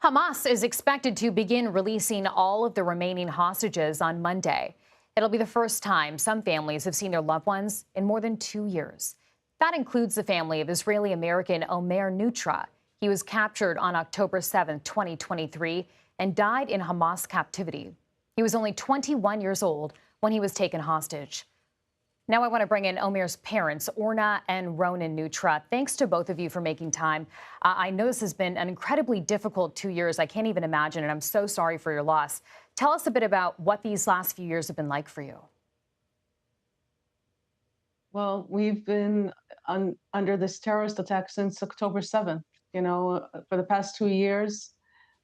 Hamas is expected to begin releasing all of the remaining hostages on Monday. It'll be the first time some families have seen their loved ones in more than 2 years. That includes the family of Israeli-American Omer Neutra. He was captured on October 7, 2023, and died in Hamas captivity. He was only 21 years old when he was taken hostage. Now I want to bring in Omer's parents, Orna and Ronen Neutra. Thanks to both of you for making time. I know this has been an incredibly difficult 2 years. I can't even imagine, and I'm so sorry for your loss. Tell us a bit about what these last few years have been like for you. Well, we've been under this terrorist attack since October 7th. For the past 2 years,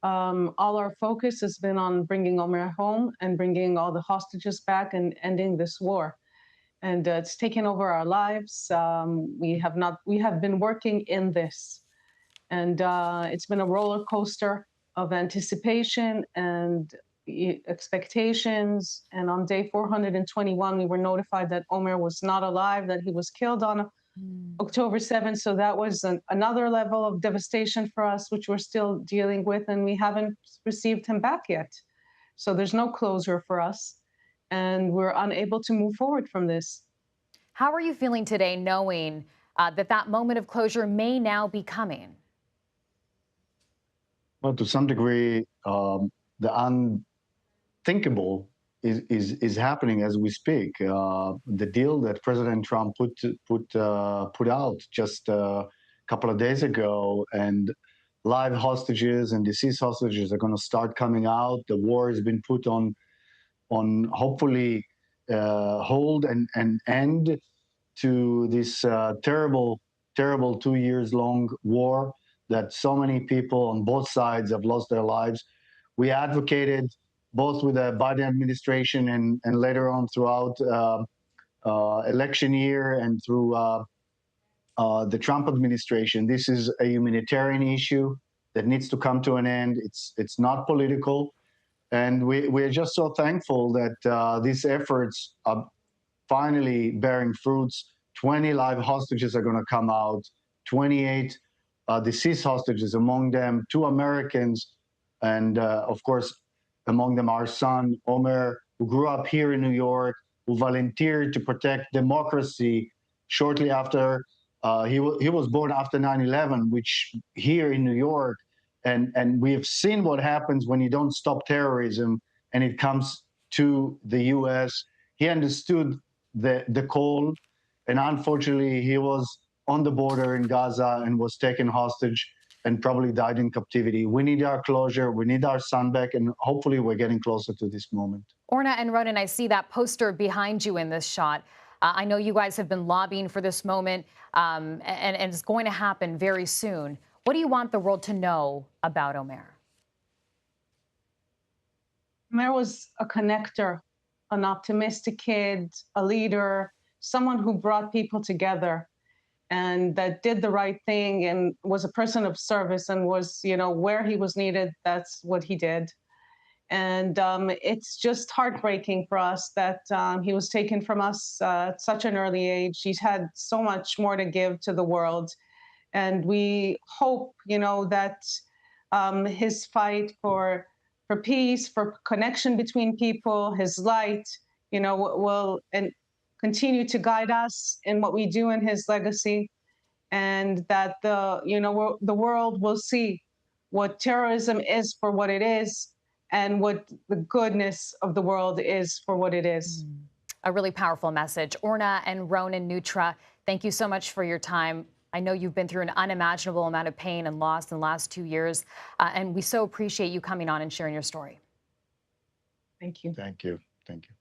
all our focus has been on bringing Omer home and bringing all the hostages back and ending this war. And it's taken over our lives. We have been working in this, and it's been a roller coaster of anticipation and expectations. And on day 421, we were notified that Omer was not alive, that he was killed on October 7th. So that was another level of devastation for us, which we're still dealing with, and we haven't received him back yet. So there's no closure for us, and we're unable to move forward from this. How are you feeling today knowing that moment of closure may now be coming? Well, to some degree, the unthinkable is happening as we speak. The deal that President Trump put out just a couple of days ago, and live hostages and deceased hostages are going to start coming out. The war has been put on hopefully hold and end to this terrible 2 years long war that so many people on both sides have lost their lives. We advocated both with the Biden administration and later on throughout election year and through the Trump administration. This is a humanitarian issue that needs to come to an end. It's not political. And we're just so thankful that these efforts are finally bearing fruits. 20 live hostages are going to come out, 28 deceased hostages, among them 2 Americans, and of course, among them our son, Omer, who grew up here in New York, who volunteered to protect democracy shortly after, he was born after 9/11, which here in New York, and we have seen what happens when you don't stop terrorism and it comes to the U.S. He understood the call, and unfortunately, he was on the border in Gaza and was taken hostage and probably died in captivity. We need our closure. We need our son back, and hopefully we're getting closer to this moment. Orna and Ronen, I see that poster behind you in this shot. I know you guys have been lobbying for this moment, and it's going to happen very soon. What do you want the world to know about Omer? Omer was a connector, an optimistic kid, a leader, someone who brought people together and that did the right thing and was a person of service and was, where he was needed, that's what he did. And it's just heartbreaking for us that he was taken from us at such an early age. He's had so much more to give to the world. And we hope, that his fight for peace, for connection between people, his light, will continue to guide us in what we do in his legacy, and that the world will see what terrorism is for what it is and what the goodness of the world is for what it is. A really powerful message. Orna and Ronen Neutra, thank you so much for your time. I know you've been through an unimaginable amount of pain and loss in the last 2 years, and we so appreciate you coming on and sharing your story. Thank you. Thank you. Thank you.